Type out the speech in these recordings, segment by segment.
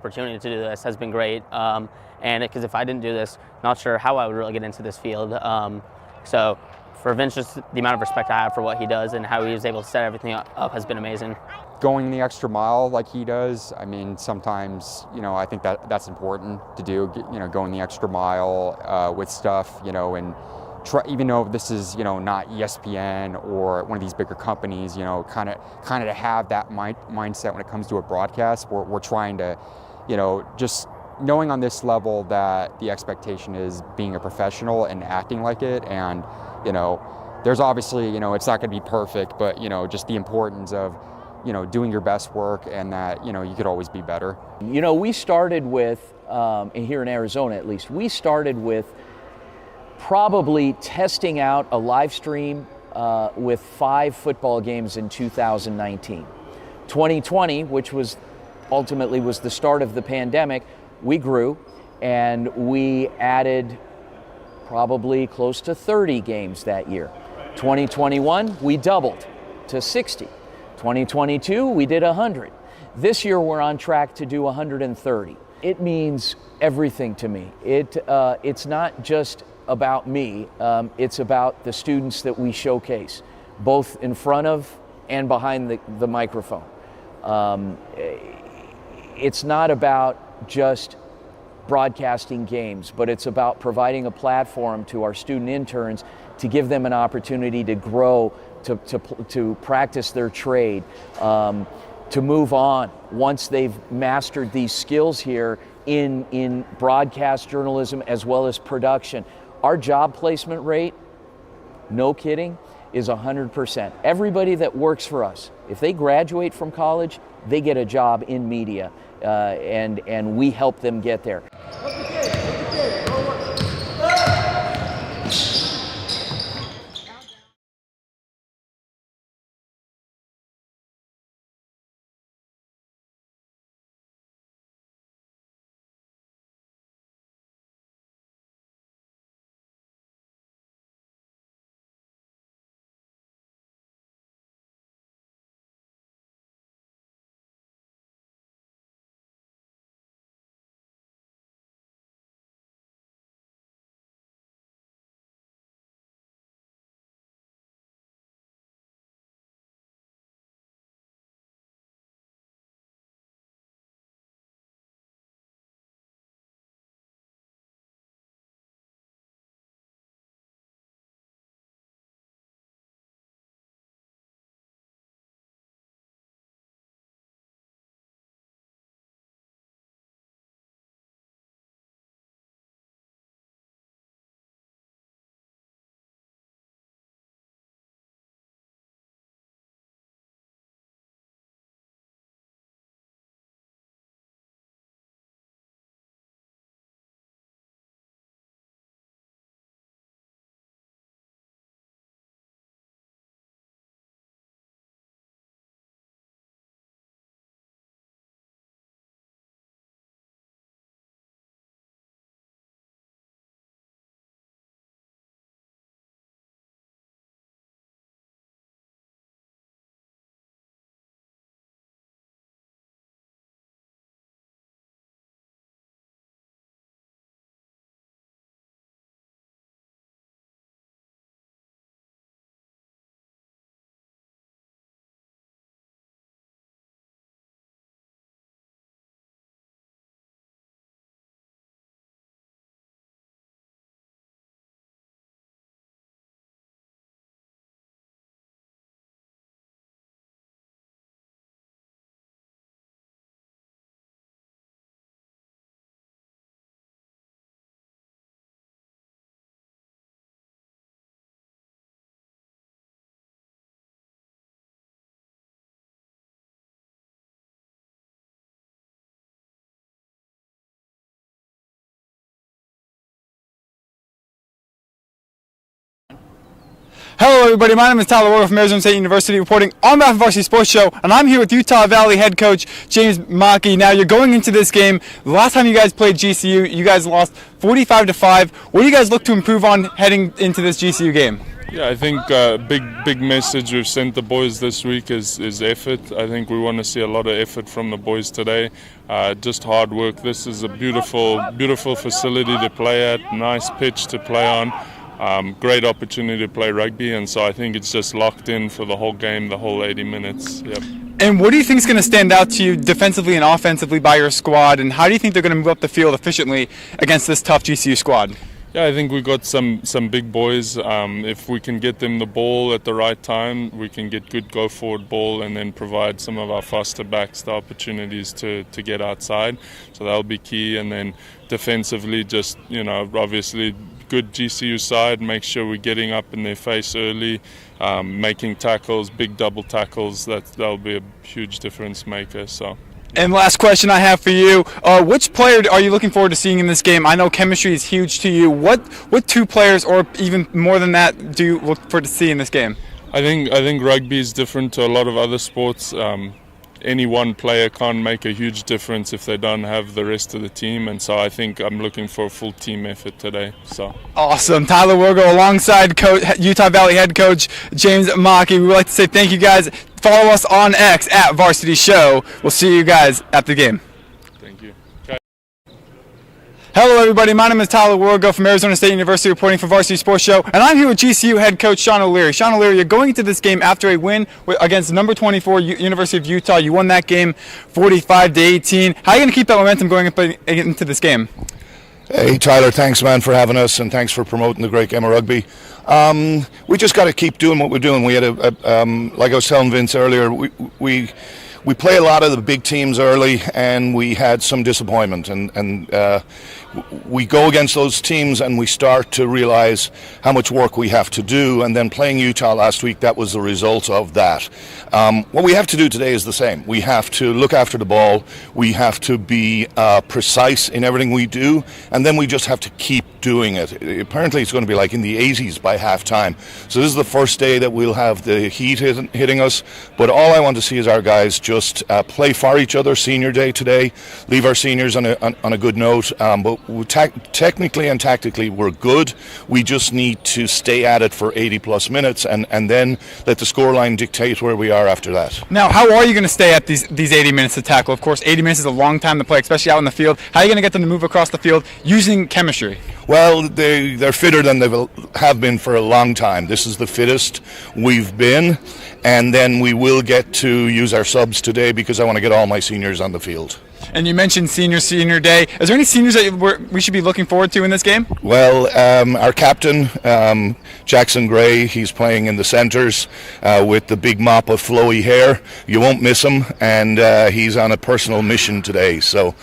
Opportunity to do this has been great, and because if I didn't do this, not sure how I would really get into this field. So for Vince, just the amount of respect I have for what he does and how he was able to set everything up has been amazing. Going the extra mile like he does, I mean, sometimes, I think that's important to do, going the extra mile with stuff, and try, even though this is, not ESPN or one of these bigger companies, kind of to have that mindset when it comes to a broadcast. We're trying to, just knowing on this level that the expectation is being a professional and acting like it. And, there's obviously, it's not going to be perfect, but, just the importance of, doing your best work and that, you could always be better. We started with, here in Arizona at least, we started with probably testing out a live stream with 5 football games in 2019. 2020, which was ultimately the start of the pandemic, we grew and we added probably close to 30 games that year. 2021, we doubled to 60. 2022, we did 100. This year, we're on track to do 130. It means everything to me. It's not just about me, it's about the students that we showcase, both in front of and behind the microphone. It's not about just broadcasting games, but it's about providing a platform to our student interns to give them an opportunity to grow, to practice their trade, to move on once they've mastered these skills here in broadcast journalism as well as production. Our job placement rate, no kidding, is 100%. Everybody that works for us, if they graduate from college, they get a job in media, and we help them get there. Hello everybody, my name is Tyler Walker from Arizona State University reporting on behalf of Varsity Sports Show, and I'm here with Utah Valley head coach James Mackey. Now you're going into this game. The last time you guys played GCU, you guys lost 45-5. What do you guys look to improve on heading into this GCU game? Yeah, I think big message we've sent the boys this week is effort. I think we want to see a lot of effort from the boys today. Just hard work. This is a beautiful facility to play at. Nice pitch to play on. Great opportunity to play rugby, and so I think it's just locked in for the whole game, the whole 80 minutes. Yep. And what do you think is going to stand out to you defensively and offensively by your squad, and how do you think they're going to move up the field efficiently against this tough GCU squad? Yeah, I think we've got some big boys. If we can get them the ball at the right time, we can get good go-forward ball and then provide some of our faster backs the opportunities to get outside. So that'll be key. And then defensively, just, obviously good GCU side, make sure we're getting up in their face early, making tackles, big double tackles. That'll be a huge difference maker. So. And last question I have for you: which player are you looking forward to seeing in this game? I know chemistry is huge to you. What two players, or even more than that, do you look forward to see in this game? I think rugby is different to a lot of other sports. Any one player can't make a huge difference if they don't have the rest of the team, and so I think I'm looking for a full team effort today. So awesome. Tyler Wirgo alongside Utah Valley head coach James Mackey. We would like to say thank you guys. Follow us on X at Varsity Show. We'll see you guys at the game. Thank you. Hello everybody, my name is Tyler Wirgo from Arizona State University reporting for Varsity Sports Show, and I'm here with GCU head coach Sean O'Leary. Sean O'Leary, you're going into this game after a win against number 24 University of Utah. You won that game 45-18. How are you going to keep that momentum going into this game? Hey Tyler, thanks man for having us, and thanks for promoting the great game of rugby. We just got to keep doing what we're doing. We had like I was telling Vince earlier, we play a lot of the big teams early, and we had some disappointment, and we go against those teams and we start to realize how much work we have to do, and then playing Utah last week, that was the result of that. What we have to do today is the same. We have to look after the ball, we have to be precise in everything we do, and then we just have to keep doing it. Apparently it's going to be like in the 80s by half time, so this is the first day that we'll have the heat hitting us, but all I want to see is our guys just play for each other. Senior day today, leave our seniors on a good note, but technically and tactically we're good. We just need to stay at it for 80 plus minutes, and then let the scoreline dictate where we are after that. Now, how are you going to stay at these 80 minutes to tackle? Of course, 80 minutes is a long time to play, especially out in the field. How are you going to get them to move across the field using chemistry? Well, they're fitter than they have been for a long time. This is the fittest we've been, and then we will get to use our subs today because I want to get all my seniors on the field. And you mentioned senior day. Is there any seniors that we should be looking forward to in this game? Well, our captain, Jackson Gray, he's playing in the centres with the big mop of flowy hair. You won't miss him, and he's on a personal mission today, so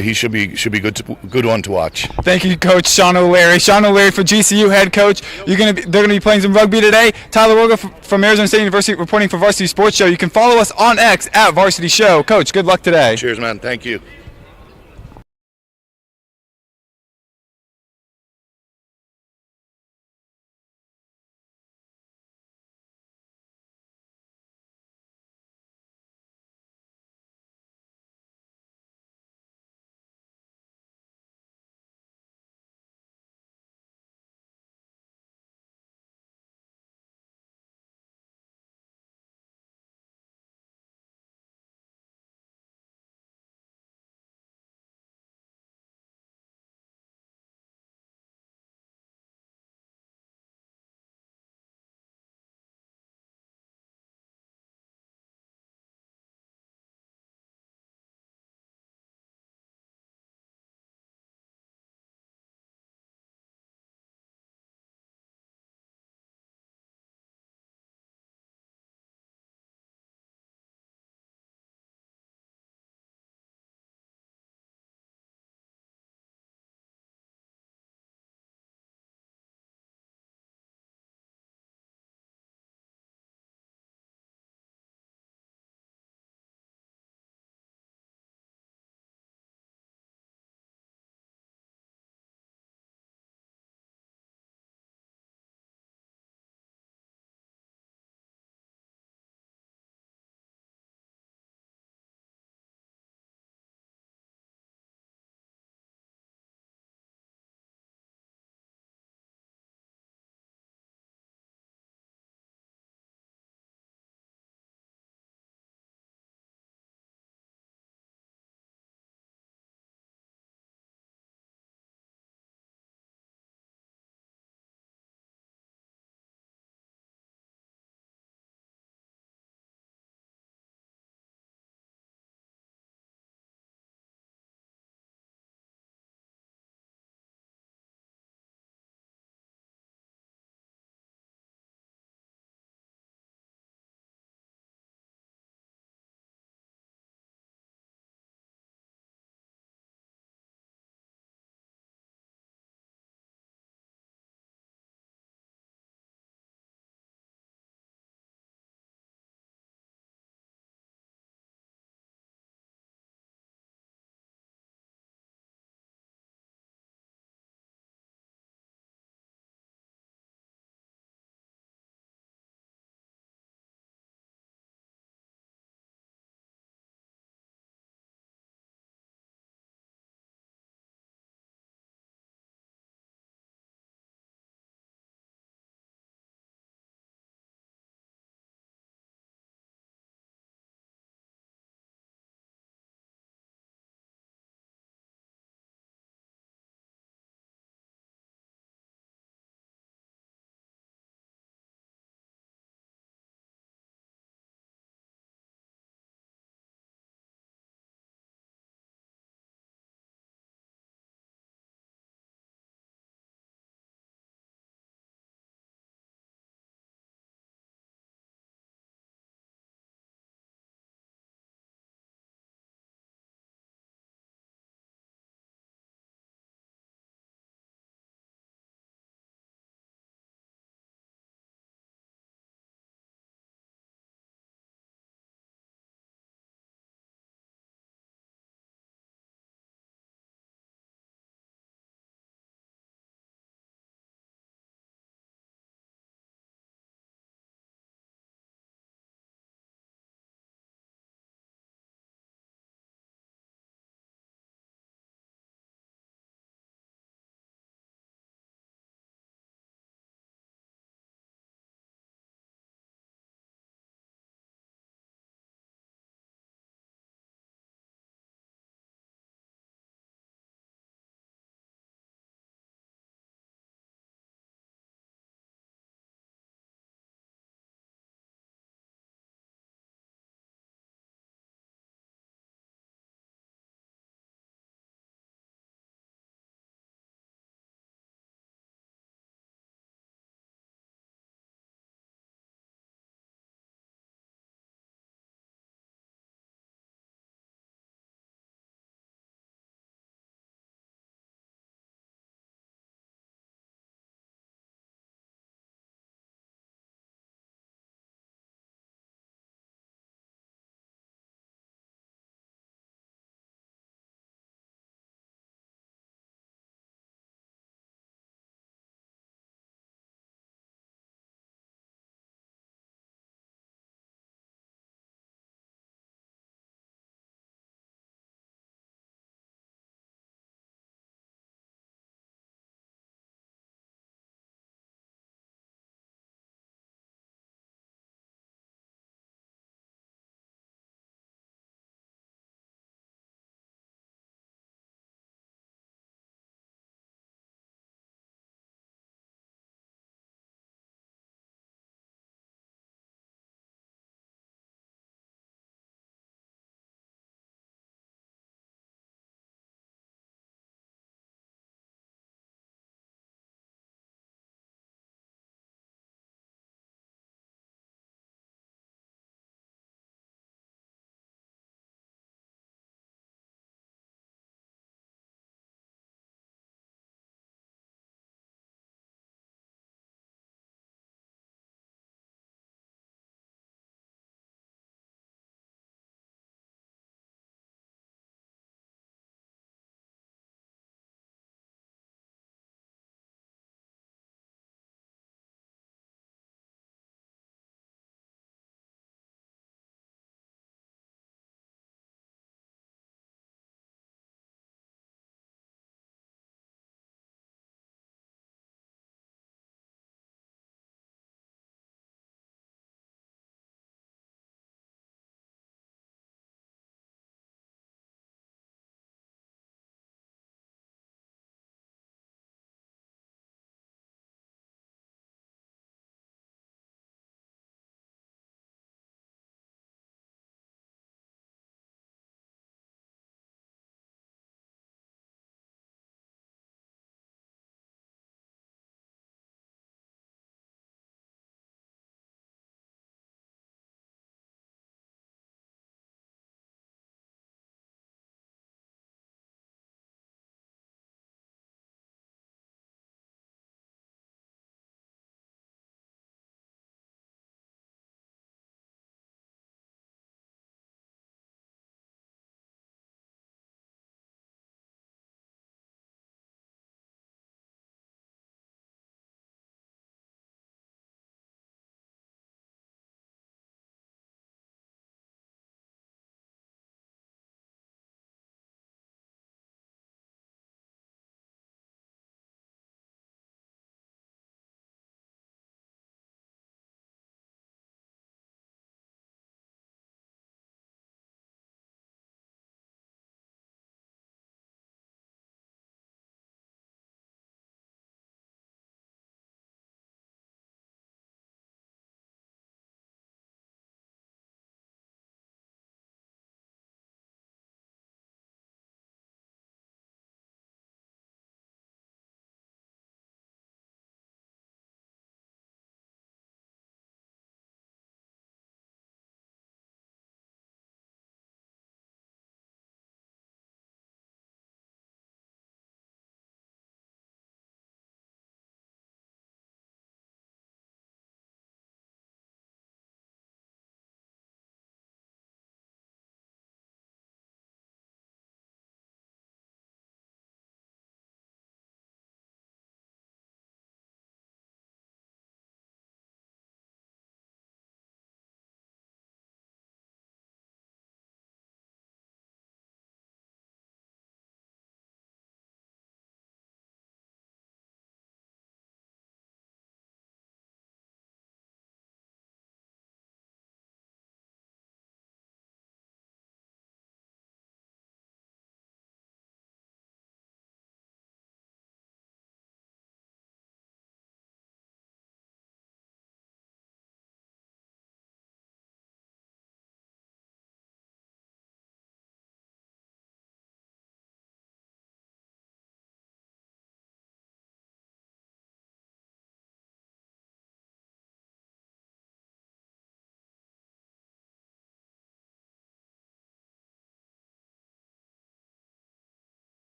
he should be good one to watch. Thank you, Coach Sean O'Leary. Sean O'Leary for GCU head coach. They're going to be playing some rugby today. Tyler Wirgo from Arizona State University reporting for Varsity Sports Show. You can follow us on X at Varsity Show. Coach, good luck today. Cheers, man. Thank you.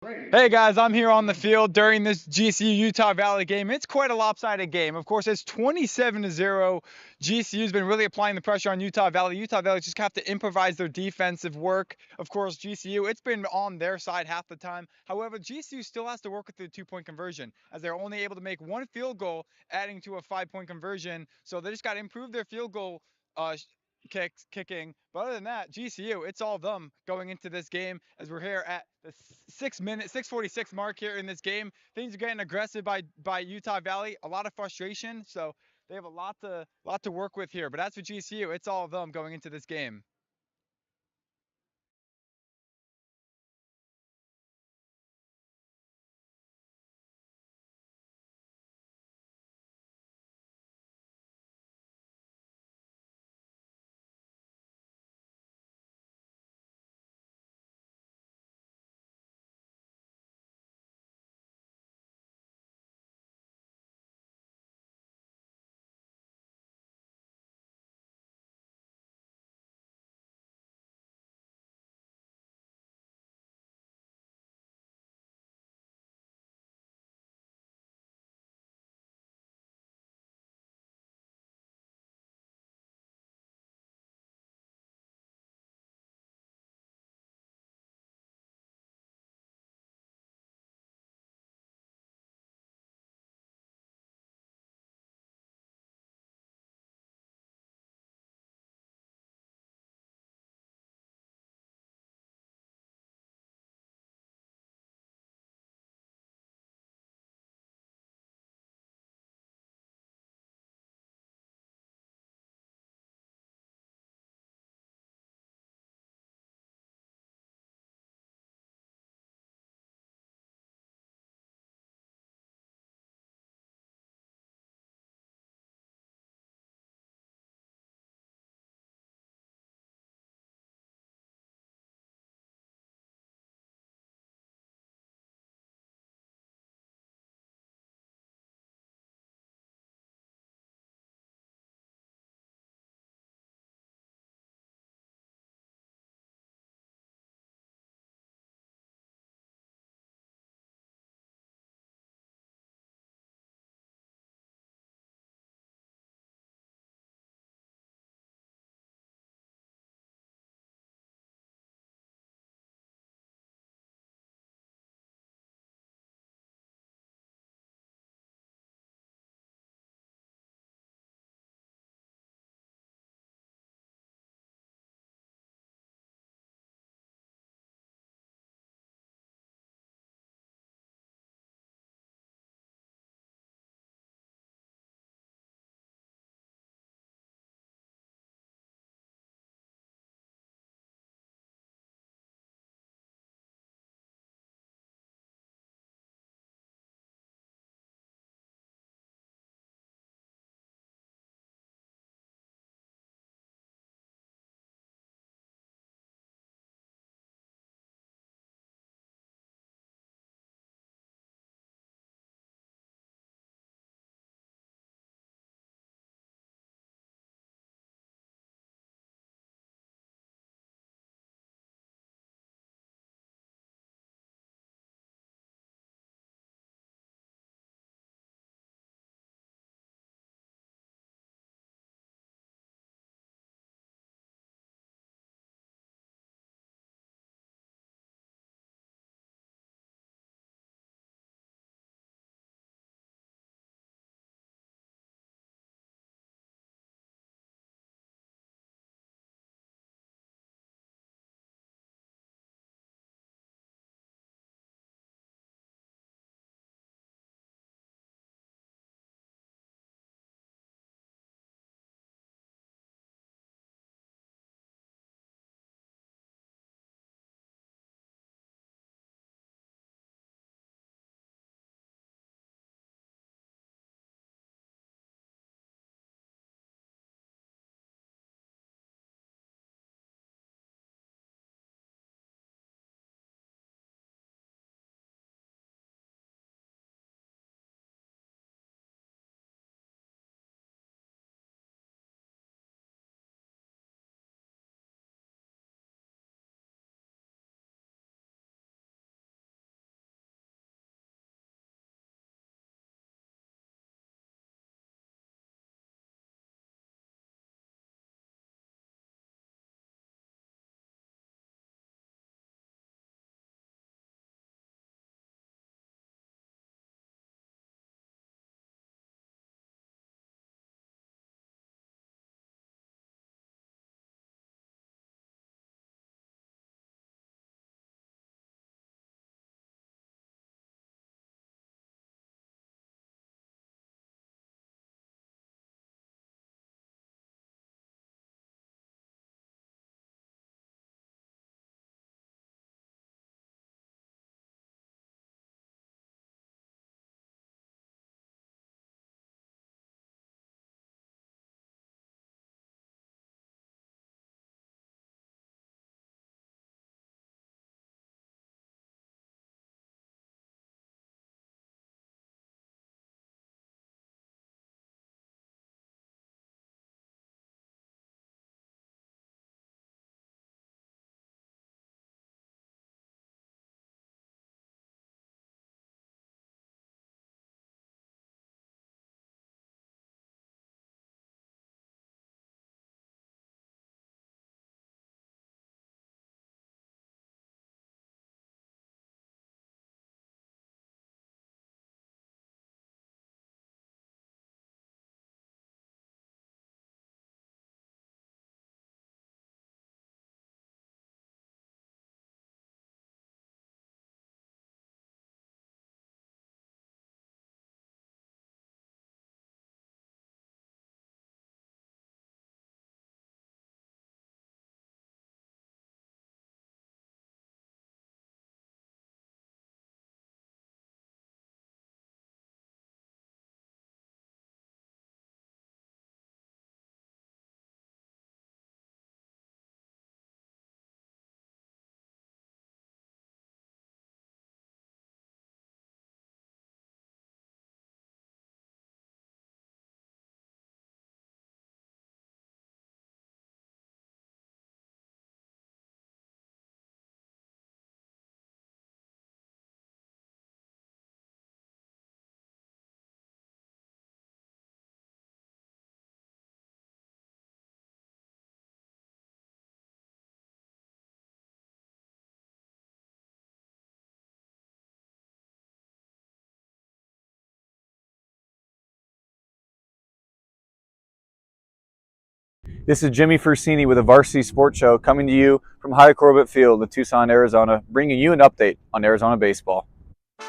Hey guys, I'm here on the field during this GCU Utah Valley game. It's quite a lopsided game. Of course, it's 27-0. GCU's been really applying the pressure on Utah Valley. Utah Valley just have to improvise their defensive work. Of course, GCU, it's been on their side half the time. However, GCU still has to work with the 2-point conversion as they're only able to make one field goal, adding to a 5-point conversion. So they just got to improve their field goal kicking. But other than that, GCU, it's all them going into this game as we're here at the 6:46 mark here in this game. Things are getting aggressive by Utah Valley. A lot of frustration. So they have a lot to work with here. But as for GCU, it's all of them going into this game. This is Jimmy Fursini with the Varsity Sports Show coming to you from High Corbett Field in Tucson, Arizona, bringing you an update on Arizona baseball.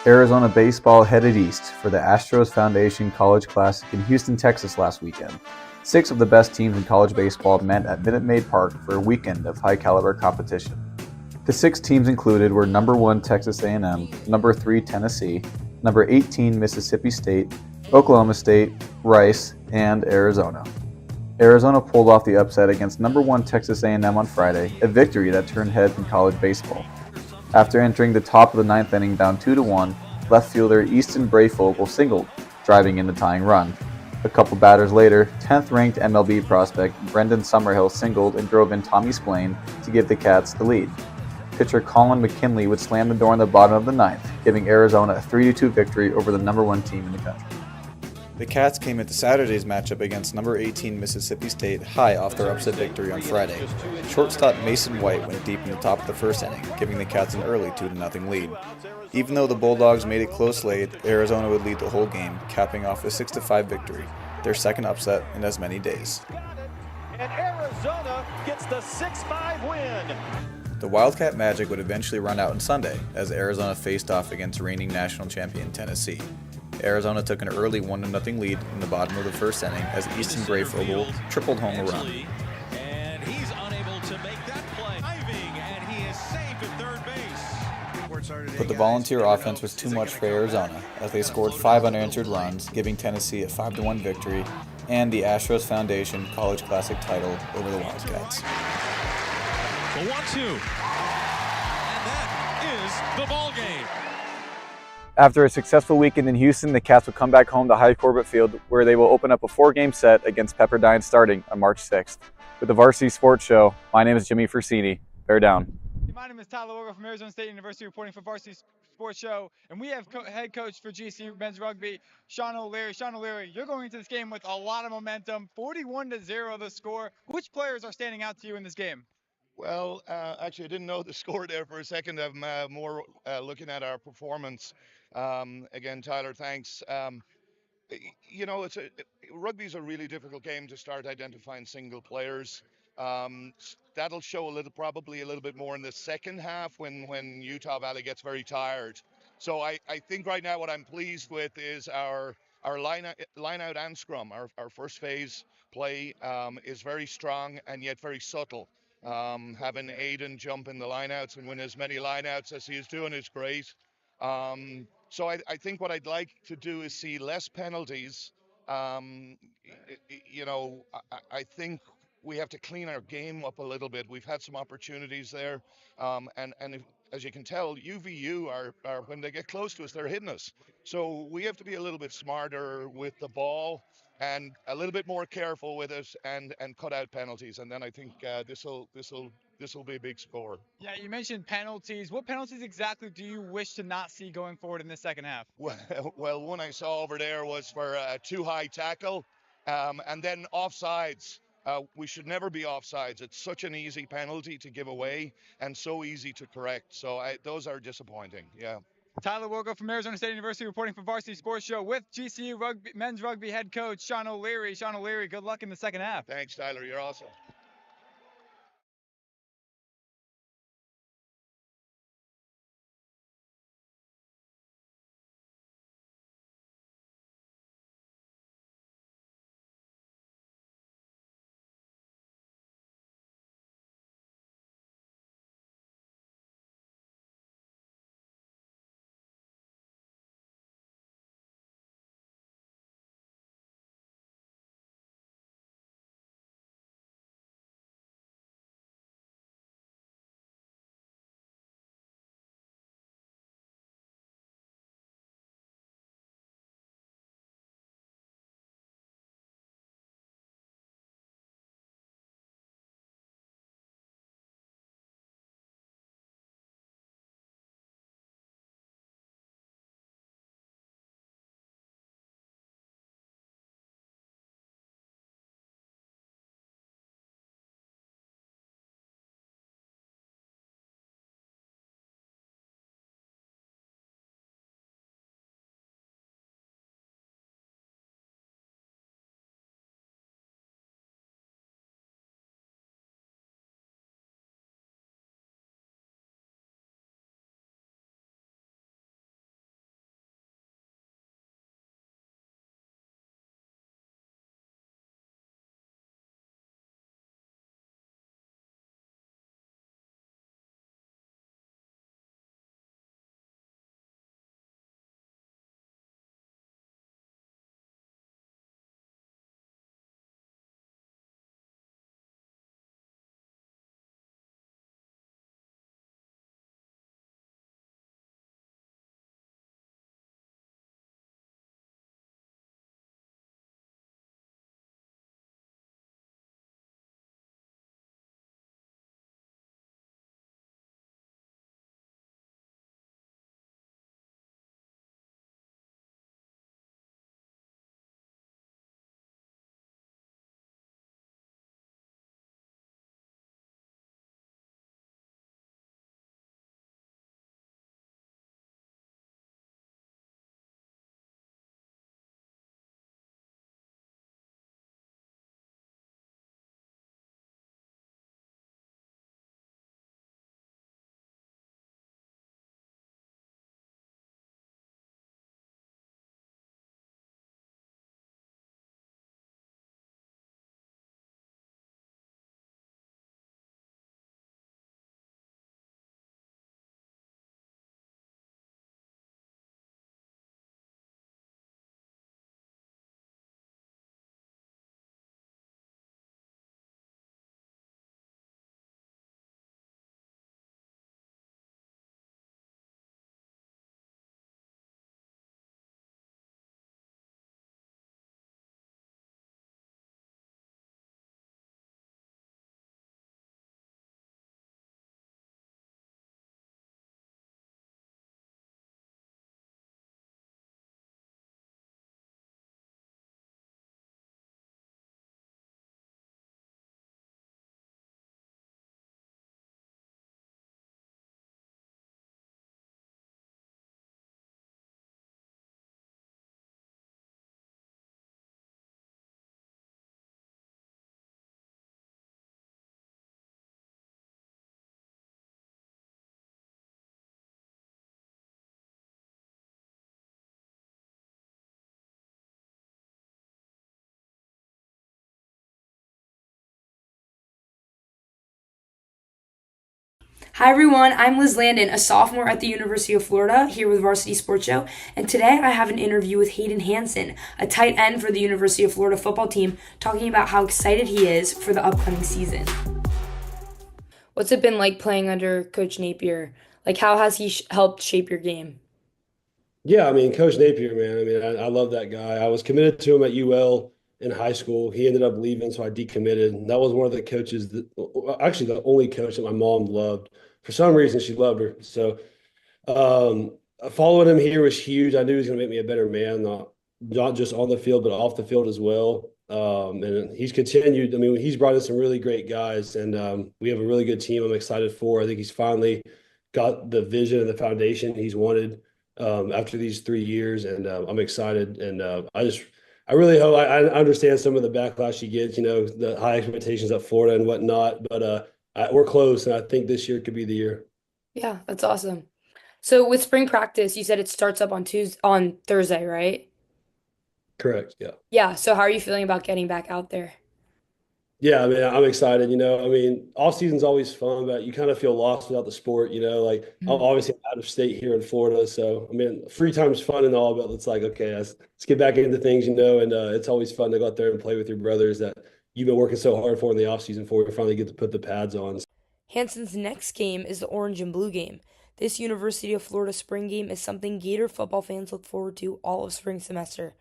Arizona baseball headed east for the Astros Foundation College Classic in Houston, Texas last weekend. 6 of the best teams in college baseball met at Minute Maid Park for a weekend of high-caliber competition. The 6 teams included were number 1 Texas A&M, number 3 Tennessee, number 18 Mississippi State, Oklahoma State, Rice, and Arizona. Arizona pulled off the upset against number 1 Texas A&M on Friday, a victory that turned heads in college baseball. After entering the top of the 9th inning down 2-1, left fielder Easton Brayfogle singled, driving in the tying run. A couple batters later, 10th-ranked MLB prospect Brendan Summerhill singled and drove in Tommy Splain to give the Cats the lead. Pitcher Colin McKinley would slam the door in the bottom of the 9th, giving Arizona a 3-2 victory over the number 1 team in the country. The Cats came into Saturday's matchup against number 18 Mississippi State high off their upset victory on Friday. Shortstop Mason White went deep in the top of the first inning, giving the Cats an early 2-0 lead. Even though the Bulldogs made it close late, Arizona would lead the whole game, capping off a 6-5 victory, their second upset in as many days. And Arizona gets the 6-5 win. The Wildcat magic would eventually run out on Sunday as Arizona faced off against reigning national champion Tennessee. Arizona took an early 1-0 lead in the bottom of the first inning as Easton Brayfogle tripled home a run. And he's unable to make that play. Diving, and he is safe at third base. But the volunteer offense was too much for Arizona as they scored 5 unanswered runs, giving Tennessee a 5-1 victory and the Astros Foundation College Classic title over the Wildcats. The 1-2. And that is the ball game. After a successful weekend in Houston, the Cats will come back home to High Corbett Field, where they will open up a 4-game set against Pepperdine starting on March 6th. With the Varsity Sports Show, my name is Jimmy Fursini. Bear down. My name is Tyler Wogo from Arizona State University, reporting for Varsity Sports Show, and we have head coach for GCU men's rugby, Sean O'Leary. Sean O'Leary, you're going into this game with a lot of momentum. 41-0 the score. Which players are standing out to you in this game? Well, actually, I didn't know the score there for a second. I'm more looking at our performance. Again, Tyler, thanks. You know, rugby's a really difficult game to start identifying single players. That'll show probably a little bit more in the second half when Utah Valley gets very tired. So I think right now what I'm pleased with is our line out and scrum. Our first phase play is very strong and yet very subtle. Having Aiden jump in the lineouts and win as many lineouts as he is doing is great. So I think what I'd like to do is see less penalties. You know, I think we have to clean our game up a little bit. We've had some opportunities there, and as you can tell, UVU are when they get close to us, they're hitting us. So we have to be a little bit smarter with the ball and a little bit more careful with it, and cut out penalties. And then I think this will be a big score. Yeah, you mentioned penalties. What penalties exactly do you wish to not see going forward in the second half? Well, one I saw over there was for a too high tackle, and then offsides. We should never be offsides. It's such an easy penalty to give away and so easy to correct. So those are disappointing. Yeah. Tyler Wogo from Arizona State University, reporting for Varsity Sports Show with GCU men's rugby head coach Sean O'Leary. Sean O'Leary, good luck in the second half. Thanks, Tyler. You're awesome. Hi everyone, I'm Liz Landon, a sophomore at the University of Florida, here with Varsity Sports Show, and today I have an interview with Hayden Hansen, a tight end for the University of Florida football team, talking about how excited he is for the upcoming season. What's it been like playing under Coach Napier? Like, how has he helped shape your game? Yeah, I mean, Coach Napier, man. I mean, I love that guy. I was committed to him at UL in high school. He ended up leaving, so I decommitted. And that was one of the coaches that, actually, the only coach that my mom loved. For some reason, she loved her. So, following him here was huge. I knew he was going to make me a better man, not just on the field, but off the field as well. And he's continued. I mean, he's brought in some really great guys, and we have a really good team. I'm excited for. I think he's finally got the vision and the foundation he's wanted after these 3 years, and I'm excited. And I really hope I understand some of the backlash he gets. You know, the high expectations at Florida and whatnot, but we're close, and I think this year could be the year. Yeah, that's awesome. So with spring practice, you said it starts up on Thursday, right? Correct. Yeah. Yeah, so how are you feeling about getting back out there? Yeah, I mean, I'm excited. You know, I mean, off season's always fun, but you kind of feel lost without the sport. You know, like I'm Mhm. obviously out of state here in Florida, so I mean, free time's fun and all, but it's like, okay, let's get back into things, you know. And it's always fun to go out there and play with your brothers that you've been working so hard for in the off season for. You finally get to put the pads on. Hanson's next game is the Orange and Blue game. This University of Florida spring game is something Gator football fans look forward to all of spring semester.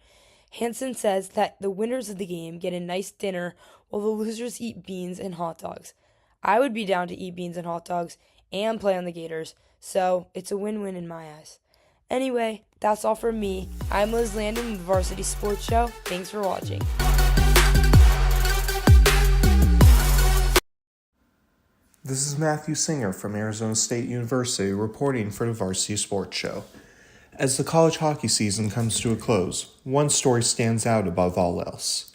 Hansen says that the winners of the game get a nice dinner while the losers eat beans and hot dogs. I would be down to eat beans and hot dogs and play on the Gators, so it's a win-win in my eyes. Anyway, that's all from me. I'm Liz Landon with the Varsity Sports Show. Thanks for watching. This is Matthew Singer from Arizona State University reporting for the Varsity Sports Show. As the college hockey season comes to a close, one story stands out above all else.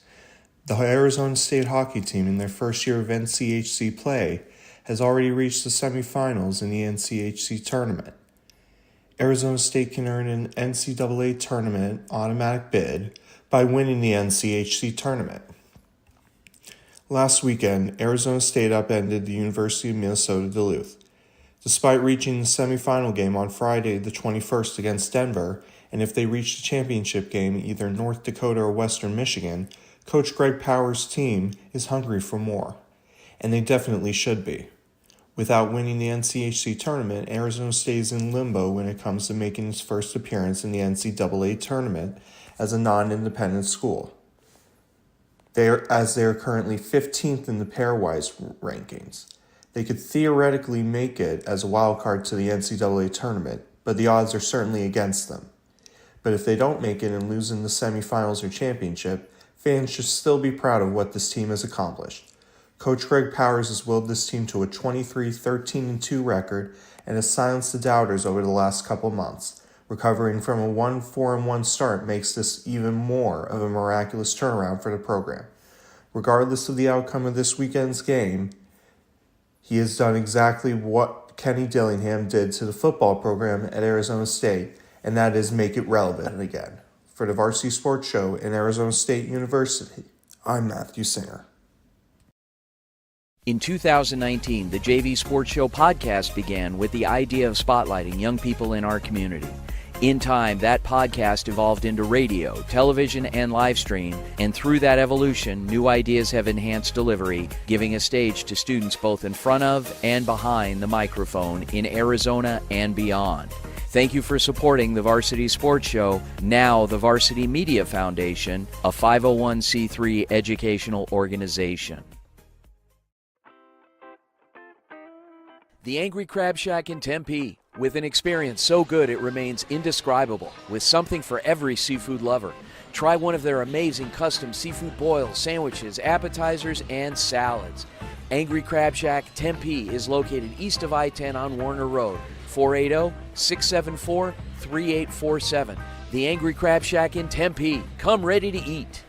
The Arizona State hockey team in their first year of NCHC play has already reached the semifinals in the NCHC tournament. Arizona State can earn an NCAA tournament automatic bid by winning the NCHC tournament. Last weekend, Arizona State upended the University of Minnesota Duluth. Despite reaching the semifinal game on Friday the 21st against Denver, and if they reach the championship game either North Dakota or Western Michigan, Coach Greg Powers' team is hungry for more. And they definitely should be. Without winning the NCHC tournament, Arizona State is in limbo when it comes to making its first appearance in the NCAA tournament as a non-independent school. They are currently 15th in the pairwise rankings. They could theoretically make it as a wild card to the NCAA tournament, but the odds are certainly against them. But if they don't make it and lose in the semifinals or championship, fans should still be proud of what this team has accomplished. Coach Greg Powers has willed this team to a 23-13-2 record and has silenced the doubters over the last couple months. Recovering from a 1-4-1 start makes this even more of a miraculous turnaround for the program. Regardless of the outcome of this weekend's game, he has done exactly what Kenny Dillingham did to the football program at Arizona State, and that is make it relevant again. For the Varsity Sports Show in Arizona State University, I'm Matthew Singer. In 2019, the JV Sports Show podcast began with the idea of spotlighting young people in our community. In time, that podcast evolved into radio, television, and live stream, and through that evolution, new ideas have enhanced delivery, giving a stage to students both in front of and behind the microphone in Arizona and beyond. Thank you for supporting the Varsity Sports Show, now the Varsity Media Foundation, a 501c3 educational organization. The Angry Crab Shack in Tempe, with an experience so good it remains indescribable, with something for every seafood lover. Try one of their amazing custom seafood boils, sandwiches, appetizers, and salads. Angry Crab Shack Tempe is located east of I-10 on Warner Road, 480-674-3847. The Angry Crab Shack in Tempe. Come ready to eat.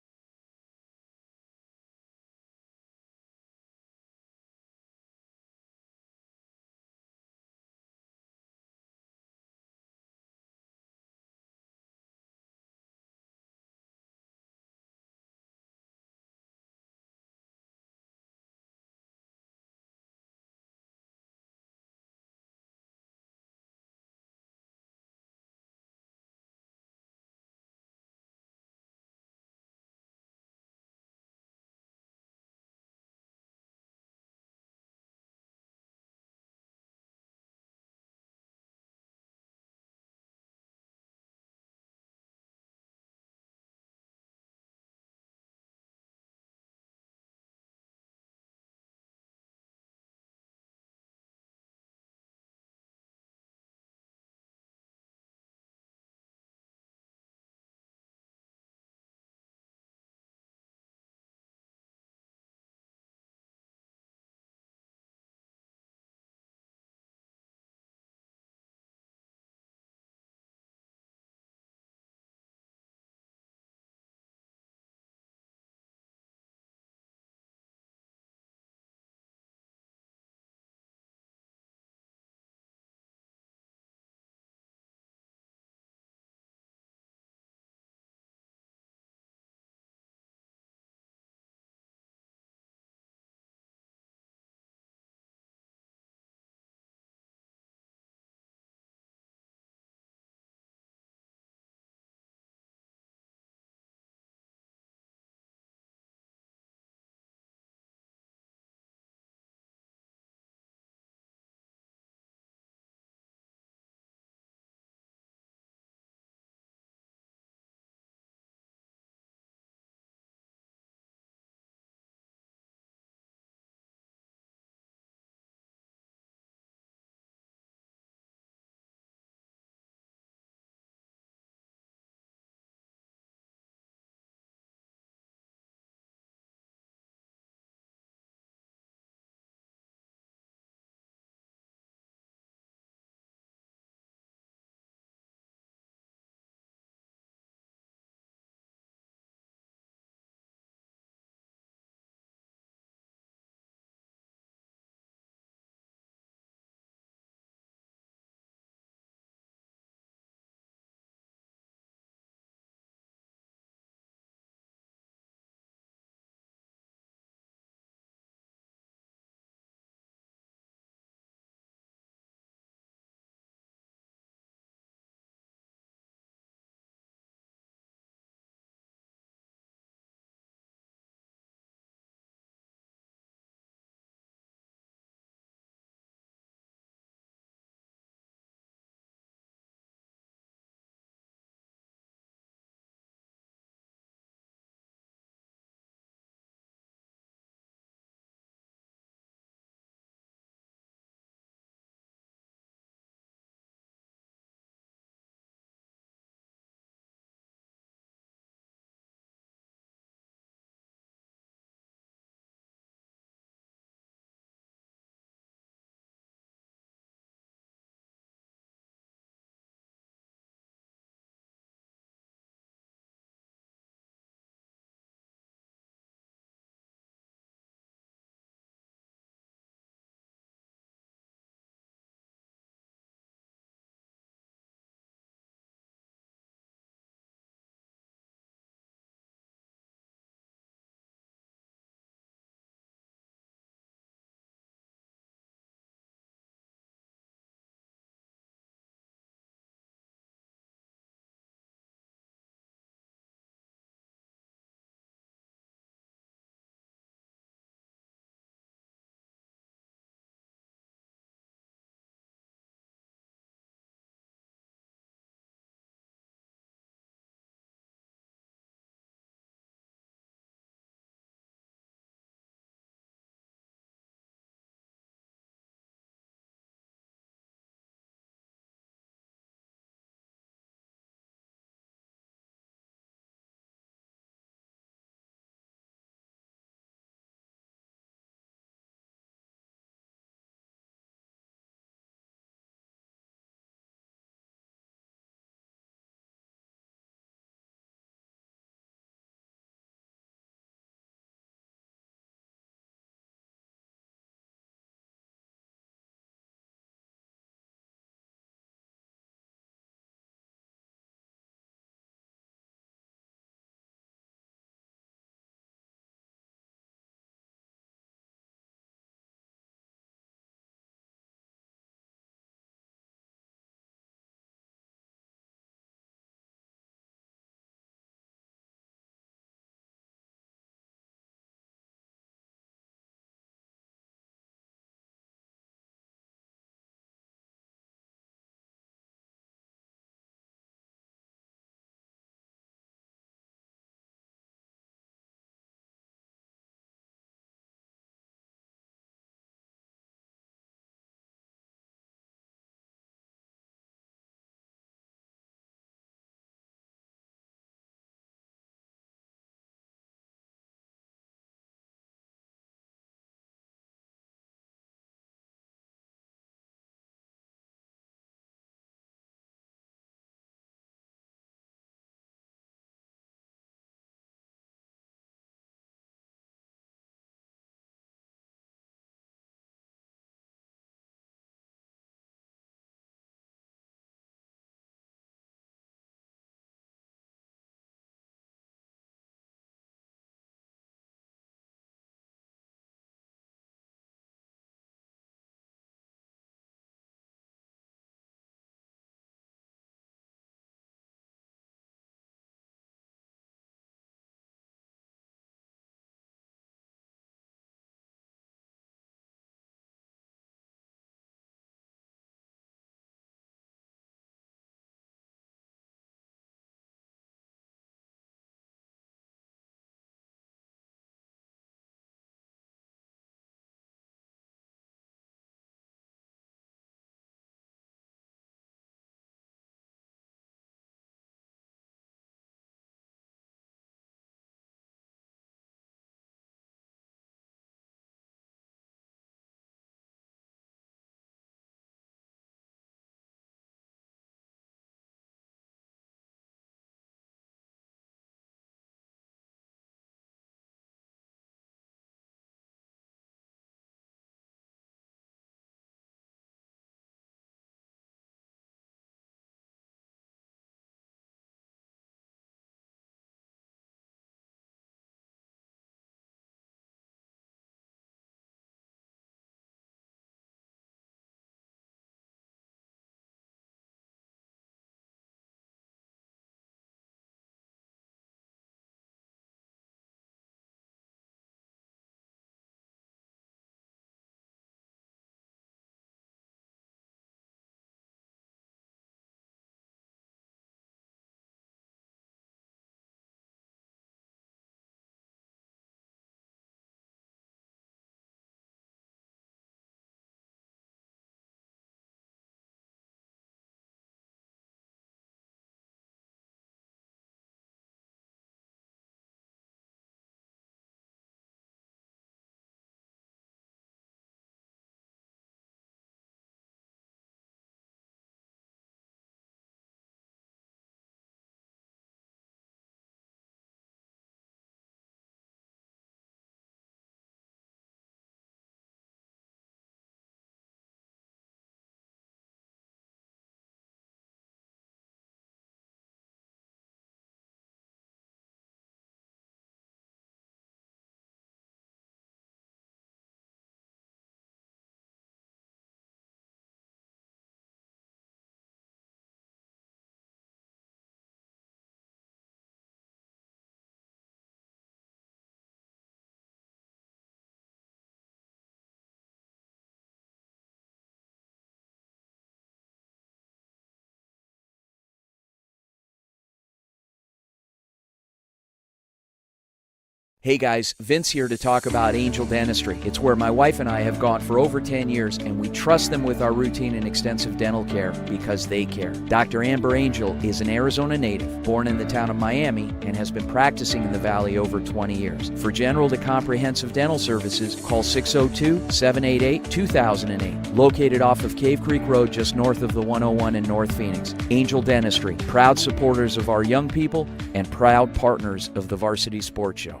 Hey guys, Vince here to talk about Angel Dentistry. It's where my wife and I have gone for over 10 years, and we trust them with our routine and extensive dental care because they care. Dr. Amber Angel is an Arizona native, born in the town of Miami, and has been practicing in the Valley over 20 years. For general to comprehensive dental services, call 602-788-2008. Located off of Cave Creek Road just north of the 101 in North Phoenix. Angel Dentistry, proud supporters of our young people and proud partners of the Varsity Sports Show.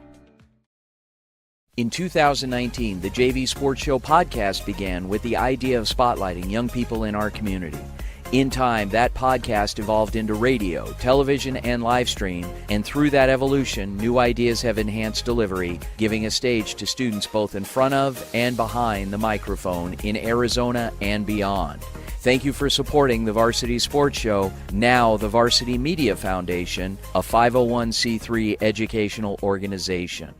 In 2019, the JV Sports Show podcast began with the idea of spotlighting young people in our community. In time, that podcast evolved into radio, television, and live stream, and through that evolution, new ideas have enhanced delivery, giving a stage to students both in front of and behind the microphone in Arizona and beyond. Thank you for supporting the Varsity Sports Show, now the Varsity Media Foundation, a 501c3 educational organization.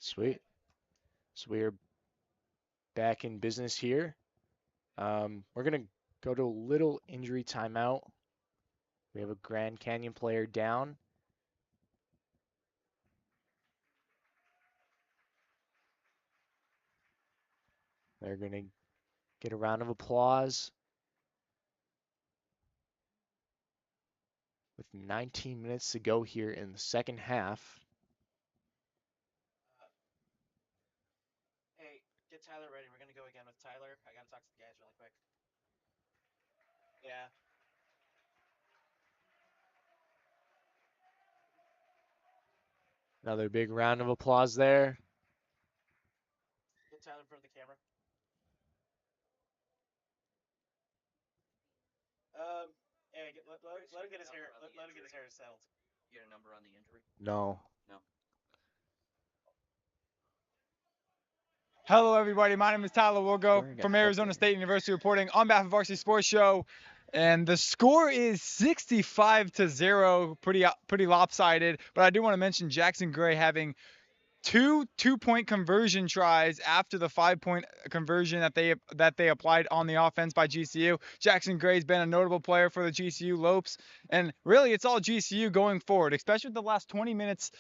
Sweet. So we are back in business here. We're going to go to a little injury timeout. We have a Grand Canyon player down. They're going to get a round of applause. With 19 minutes to go here in the second half. Hey, get Tyler ready. We're going to go again with Tyler. I got to talk to the guys really quick. Yeah. Another big round of applause there. Get Tyler in front of the camera. Hey, let him get his hair. Let him get his hair settled. You get a number on the injury? No. Hello, everybody. My name is Tyler Wilgo from Arizona State University reporting on behalf of Varsity Sports Show. And the score is 65-0, pretty lopsided. But I do want to mention Jackson Gray having two-point conversion tries after the 5-point conversion that they applied on the offense by GCU. Jackson Gray's been a notable player for the GCU Lopes, and really it's all GCU going forward, especially with the last 20 minutes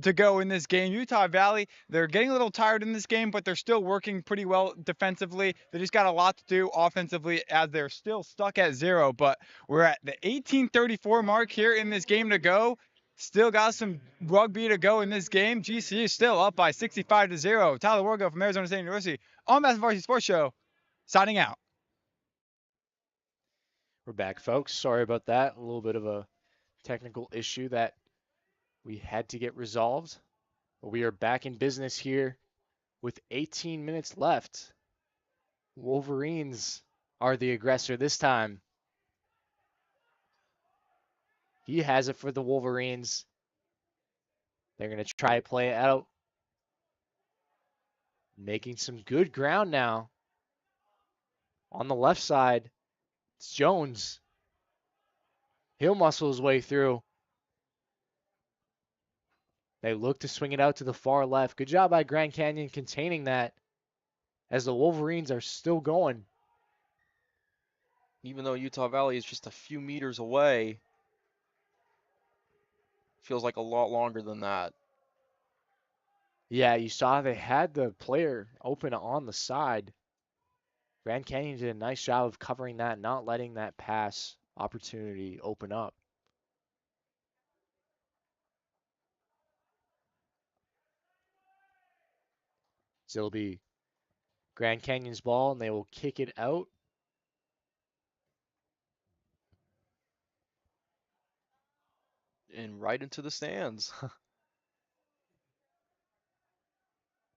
to go in this game. Utah Valley, they're getting a little tired in this game, but they're still working pretty well defensively. They just got a lot to do offensively as they're still stuck at 0, but we're at the 18:34 mark here in this game to go. Still got some rugby to go in this game. GCU still up by 65-0. Tyler Wargo from Arizona State University on Massive Varsity Sports Show, signing out. We're back, folks. Sorry about that. A little bit of a technical issue that we had to get resolved. But we are back in business here with 18 minutes left. Wolverines are the aggressor this time. He has it for the Wolverines. They're going to try to play it out. Making some good ground now. On the left side, it's Jones. He'll muscle his way through. They look to swing it out to the far left. Good job by Grand Canyon containing that as the Wolverines are still going. Even though Utah Valley is just a few meters away, feels like a lot longer than that. Yeah, you saw they had the player open on the side. Grand Canyon did a nice job of covering that, not letting that pass opportunity open up. So it'll be Grand Canyon's ball, and they will kick it out. And right into the stands.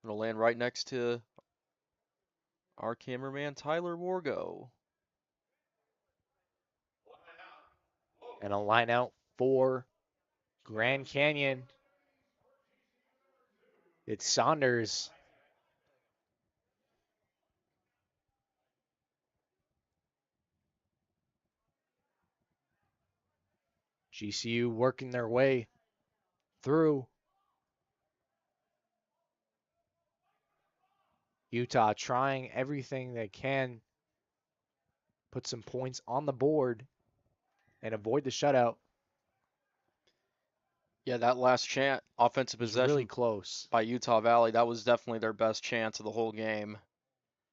It'll land right next to our cameraman, Tyler Wargo. And a line out for Grand Canyon. It's Saunders. GCU working their way through. Utah trying everything they can. Put some points on the board and avoid the shutout. Yeah, that last chance, offensive possession, really close by Utah Valley, that was definitely their best chance of the whole game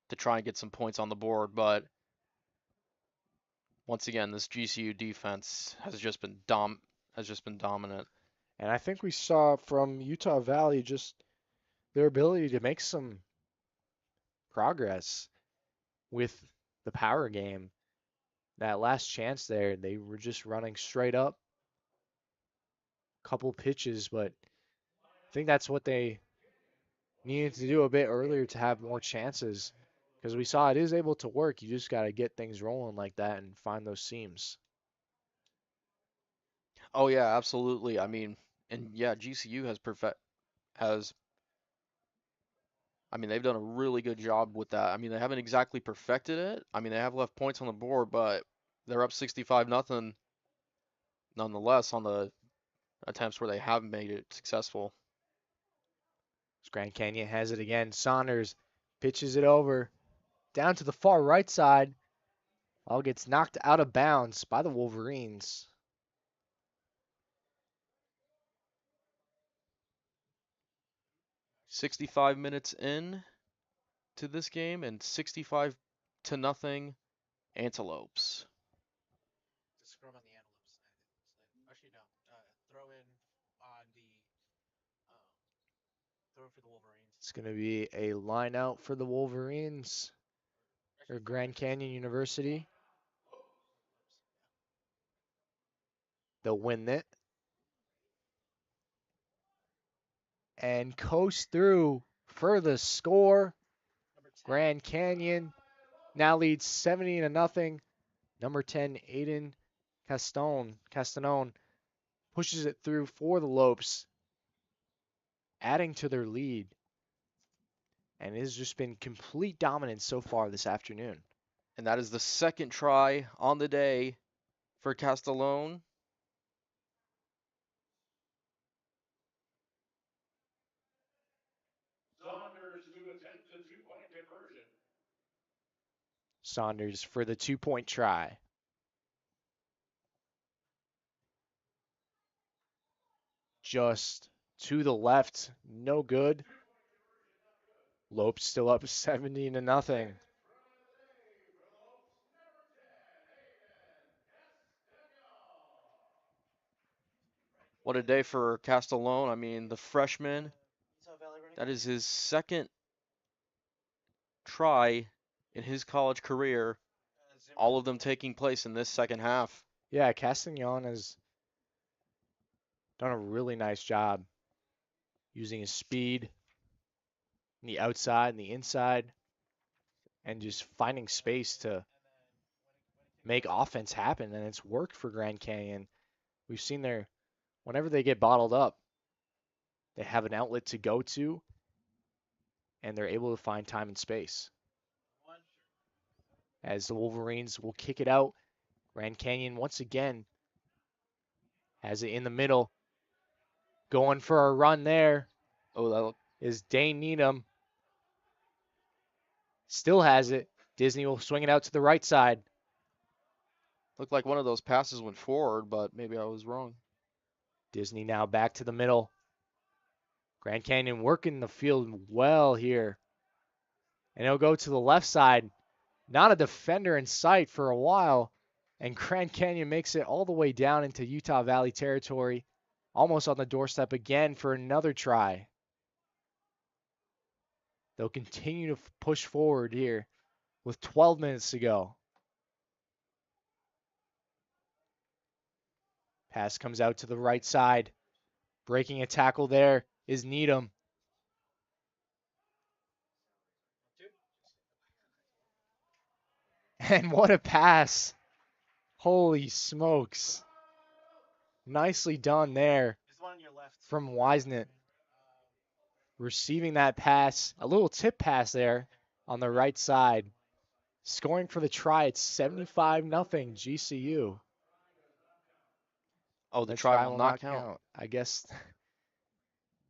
to try and get some points on the board. But once again, this GCU defense has just been dominant. And I think we saw from Utah Valley just their ability to make some progress with the power game. That last chance there, they were just running straight up. Couple pitches, but I think that's what they needed to do a bit earlier to have more chances. Because we saw it is able to work. You just got to get things rolling like that and find those seams. Oh yeah, absolutely. I mean, and yeah, GCU they've done a really good job with that. I mean, they haven't exactly perfected it. I mean, they have left points on the board, but they're up 65-0 nonetheless on the attempts where they have made it successful. Grand Canyon has it again. Saunders pitches it over down to the far right side. Ball gets knocked out of bounds by the Wolverines. "65 minutes in to this game and 65-0 Antelopes." It's going to be a line out for the Wolverines or Grand Canyon University. They'll win it and coast through for the score. Grand Canyon now leads 70-0. Number 10, Aiden Castanone pushes it through for the Lopes, adding to their lead. And it has just been complete dominance so far this afternoon. And that is the second try on the day for Castellone. Saunders for the 2-point try. Just to the left, no good. Lopes still up 70-0. What a day for Castellone. I mean, the freshman, that is his second try in his college career, all of them taking place in this second half. Yeah, Castagnon has done a really nice job using his speed in the outside and the inside and just finding space to make offense happen, and it's worked for Grand Canyon. We've seen whenever they get bottled up, they have an outlet to go to, and they're able to find time and space. As the Wolverines will kick it out, Grand Canyon once again has it in the middle. Going for a run there. Oh, that is Dane Needham. Still has it. Disney will swing it out to the right side. Looked like one of those passes went forward, but maybe I was wrong. Disney now back to the middle. Grand Canyon working the field well here. And he'll go to the left side. Not a defender in sight for a while. And Grand Canyon makes it all the way down into Utah Valley territory. Almost on the doorstep again for another try. They'll continue to push forward here with 12 minutes to go. Pass comes out to the right side. Breaking a tackle there is Needham. And what a pass. Holy smokes. Nicely done there from Wisnett. Receiving that pass, a little tip pass there on the right side. Scoring for the try, it's 75-0 GCU. Oh, the try will not count. I guess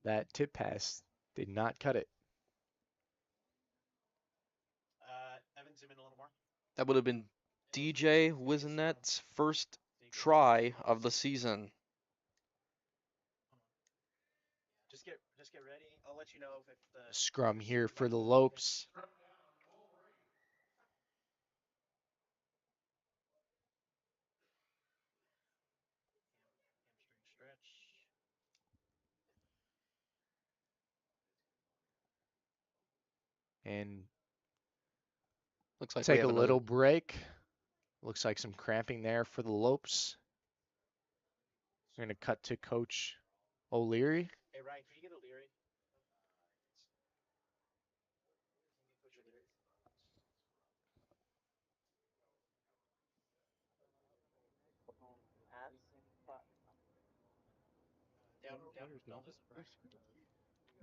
that tip pass did not cut it. Evan, zoom in a little more. That would have been DJ Wisenet's first try of the season. Just get ready. I'll let you know if the Scrum here for the Lopes. And looks like take a little break. Looks like some cramping there for the Lopes. We're going to cut to Coach O'Leary. Hey, Ryan, can you get O'Leary?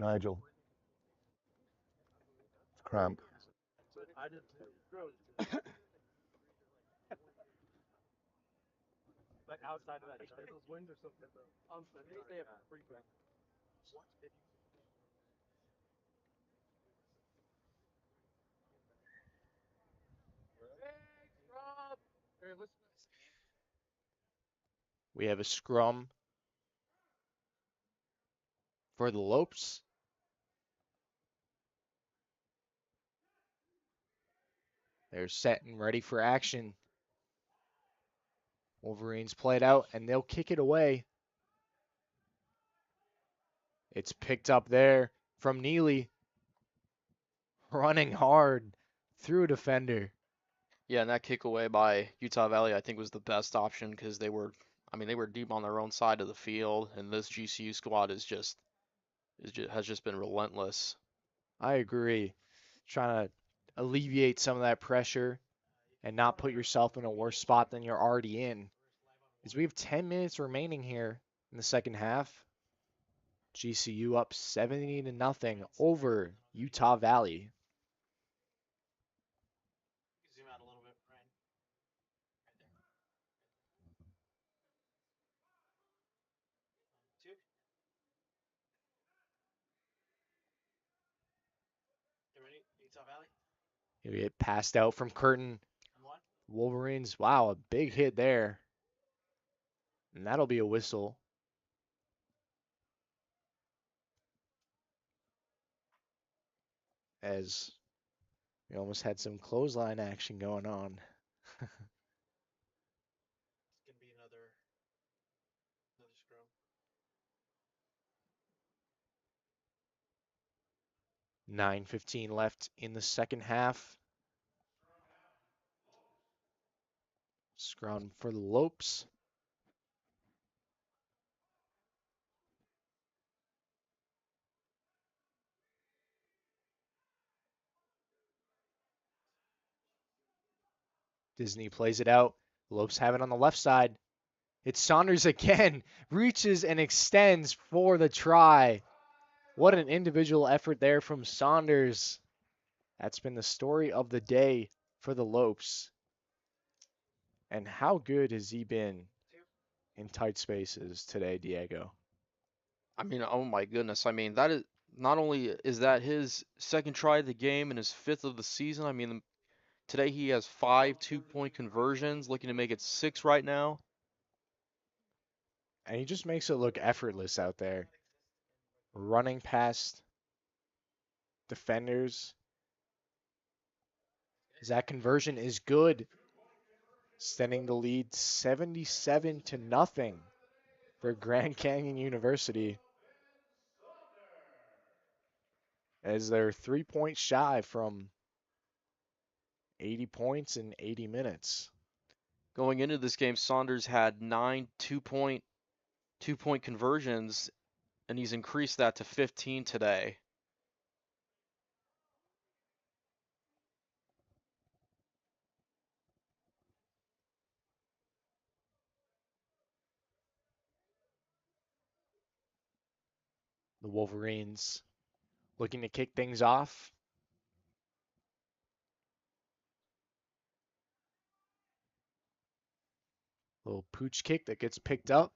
Nigel. It's cramp. I did But outside of that, those wings are so good though. They have free breakfast. We have a scrum for the Lopes. They're set and ready for action. Wolverines play it out, and they'll kick it away. It's picked up there from Neely. Running hard through a defender. Yeah, and that kick away by Utah Valley, I think, was the best option because they were deep on their own side of the field, and this GCU squad has just been relentless. I agree. Trying to alleviate some of that pressure and not put yourself in a worse spot than you're already in. As we have 10 minutes remaining here in the second half. GCU up 70-0 over Utah Valley. Zoom out a little bit, Ryan. Right there. Two. You ready? Utah Valley. We get passed out from Curtin. Wolverines, wow, a big hit there. And that'll be a whistle. As we almost had some clothesline action going on. It's gonna be another scrum. 9:15 left in the second half. Scrum for the Lopes. Disney plays it out. Lopes have it on the left side. It's Saunders again. Reaches and extends for the try. What an individual effort there from Saunders. That's been the story of the day for the Lopes. And how good has he been in tight spaces today, Diego? I mean, oh my goodness. I mean, that is not only is that his second try of the game and his fifth of the season. I mean, today he has 5 2-point conversions, looking to make it 6 right now. And he just makes it look effortless out there. Running past defenders. That conversion is good. Extending the lead 77-0 for Grand Canyon University. As they're 3 points shy from 80 points in 80 minutes. Going into this game, Saunders had 9 2-point conversions, and he's increased that to 15 today. The Wolverines looking to kick things off. Little pooch kick that gets picked up.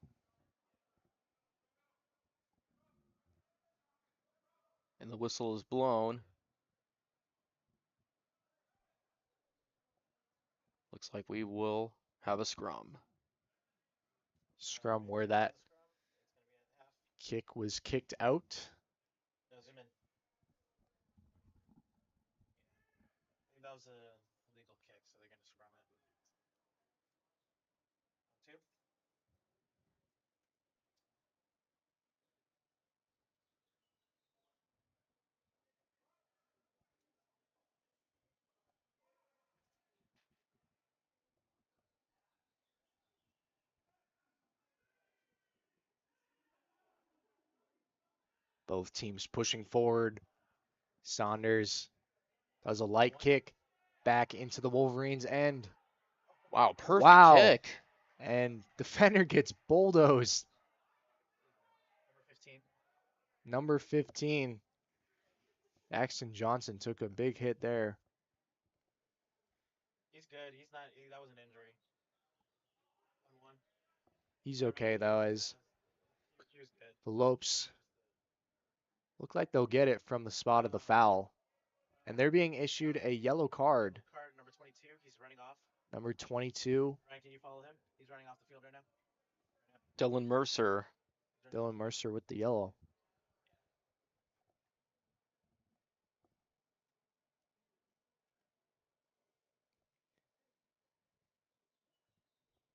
And the whistle is blown. Looks like we will have a scrum. Scrum where that kick was kicked out. No, zoom in. I think that was a legal kick, so they're gonna scrum it. Two. Both teams pushing forward. Saunders does a light kick back into the Wolverines' end. Wow, perfect kick. And defender gets bulldozed. Number 15. Axton Johnson took a big hit there. He's good. He's not. That was an injury. He's okay though, as the Lopes look like they'll get it from the spot of the foul. And they're being issued a yellow card. Card number 22. He's running off. Number 22. Ryan, can you follow him? He's running off the field right now. Dylan Mercer. Dylan Mercer with the yellow.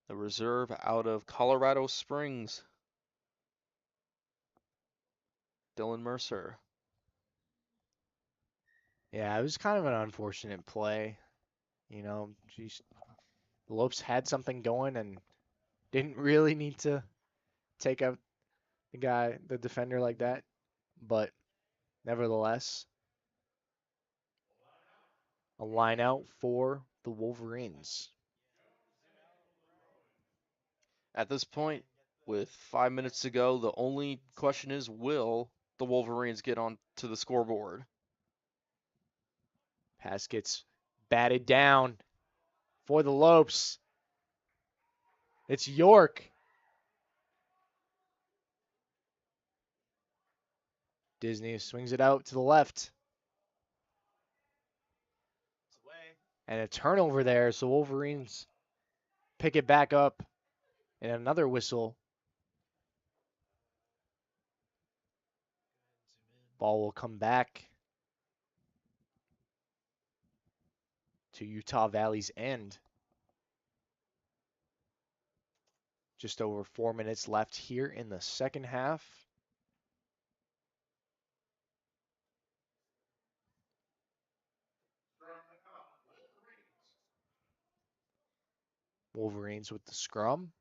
The reserve out of Colorado Springs. Dylan Mercer. Yeah, it was kind of an unfortunate play. You know, geez, the Lopes had something going and didn't really need to take out the defender like that. But nevertheless, a line out for the Wolverines. At this point, with 5 minutes to go, the only question is, will the Wolverines get on to the scoreboard? Pass gets batted down for the Lopes. It's York. Disney swings it out to the left. And a turnover there, so Wolverines pick it back up. And another whistle. Ball will come back to Utah Valley's end. Just over 4 minutes left here in the second half. Wolverines with the scrum.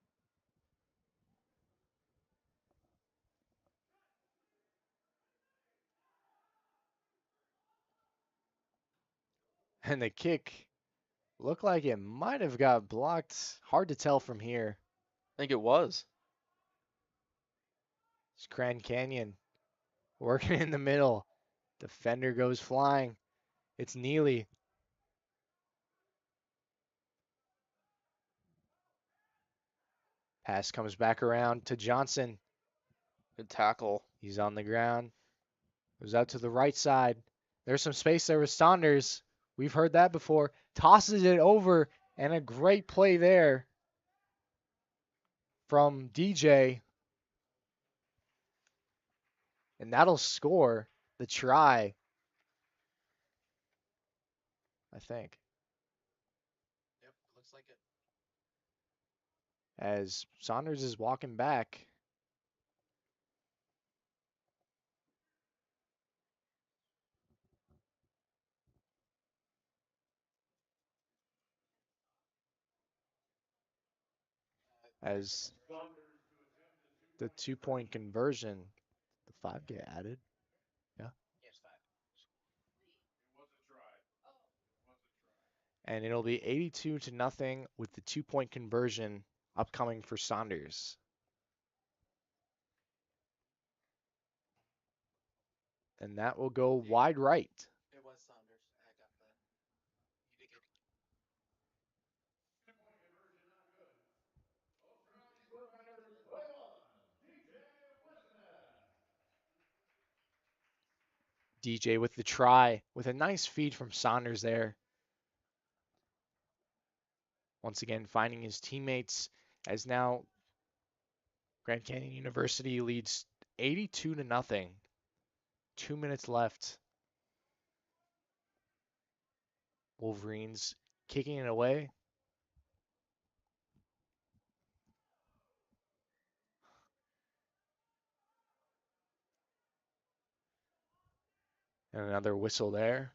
And the kick looked like it might have got blocked. Hard to tell from here. I think it was. It's Grand Canyon working in the middle. Defender goes flying. It's Neely. Pass comes back around to Johnson. Good tackle. He's on the ground. Goes out to the right side. There's some space there with Saunders. We've heard that before. Tosses it over, and a great play there from DJ. And that'll score the try, I think. Yep, looks like it. As Saunders is walking back. As the 2-point conversion, the 5 get added. Yeah. Yes, 5. And it'll be 82-0 with the 2-point conversion upcoming for Saunders. And that will go wide right. It was Saunders. I got that. You did get DJ with the try, with a nice feed from Saunders there. Once again, finding his teammates, as now Grand Canyon University leads 82-0. 2 minutes left. Wolverines kicking it away. And another whistle there.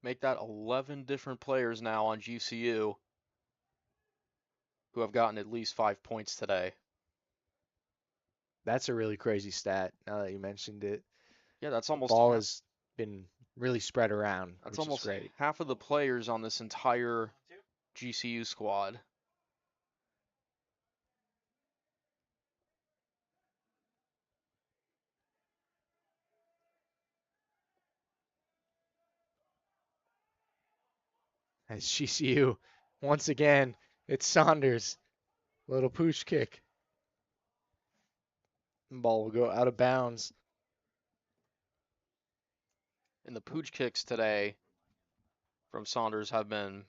Make that 11 different players now on GCU who have gotten at least 5 points today. That's a really crazy stat, now that you mentioned it. Yeah, that's The almost ball half, has been really spread around, that's which is almost great. half of the players on this entire GCU squad. As GCU, once again, it's Saunders. Little pooch kick. Ball will go out of bounds. And the pooch kicks today from Saunders have been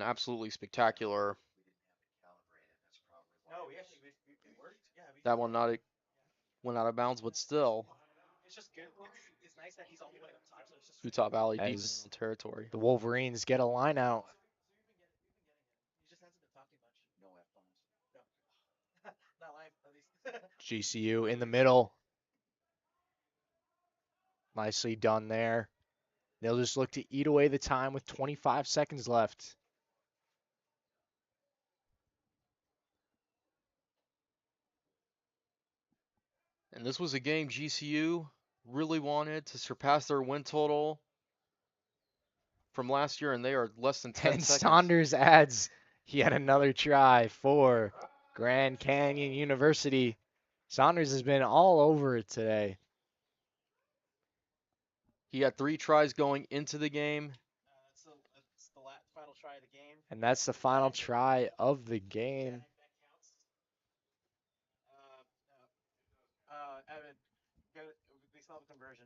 absolutely spectacular. That one went out of bounds, but still, Utah Valley deep in their own territory. The Wolverines get a line out. GCU in the middle. Nicely done there. They'll just look to eat away the time with 25 seconds left. And this was a game GCU really wanted to surpass their win total from last year, and they are less than 10 And seconds. Saunders adds yet another try for Grand Canyon University. Saunders has been all over it today. He had 3 tries going into the game. That's the final try of the game. And that's the final try of the game. Evan, we still have a conversion.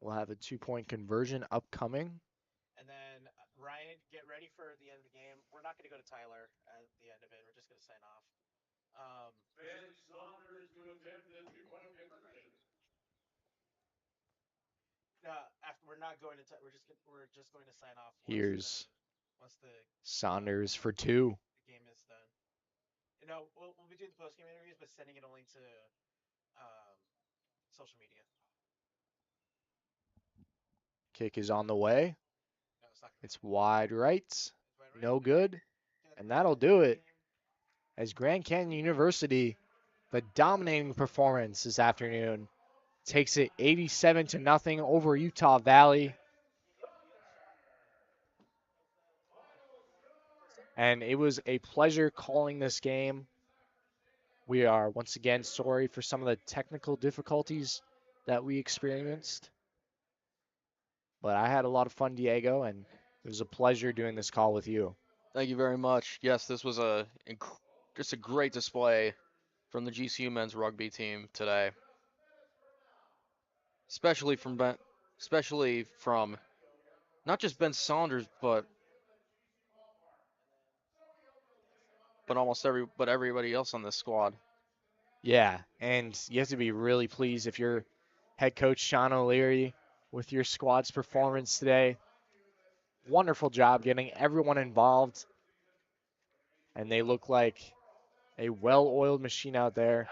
We'll have a 2-point conversion upcoming. And then Ryan, get ready for the end of the game. We're not going to go to Tyler at the end of it. We're just going to sign off. After we're not going to, we're just going to sign off. Here's Saunders for 2. The game is done. We'll be doing the post game interviews, but sending it only to social media. Kick is on the way. It's wide right. No good. And that'll do it. As Grand Canyon University, the dominating performance this afternoon, takes it 87-0 over Utah Valley. And it was a pleasure calling this game. We are once again sorry for some of the technical difficulties that we experienced. But I had a lot of fun, Diego, and it was a pleasure doing this call with you. Thank you very much. Yes, this was just a great display from the GCU men's rugby team today. Especially from not just Ben Saunders, but everybody else on this squad. Yeah, and you have to be really pleased if you're head coach Sean O'Leary with your squad's performance today. Wonderful job getting everyone involved. And they look like a well-oiled machine out there.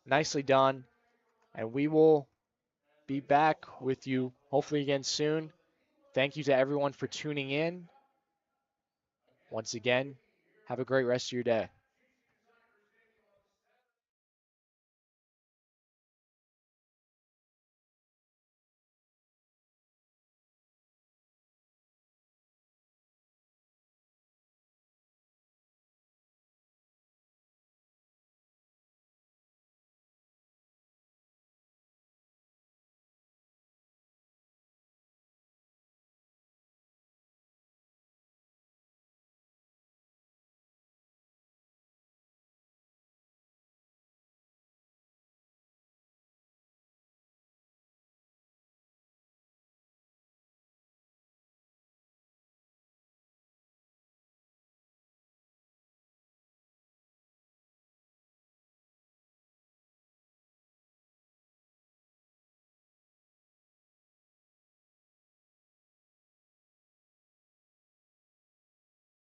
Nicely done. And we will be back with you hopefully again soon. Thank you to everyone for tuning in. Once again, have a great rest of your day.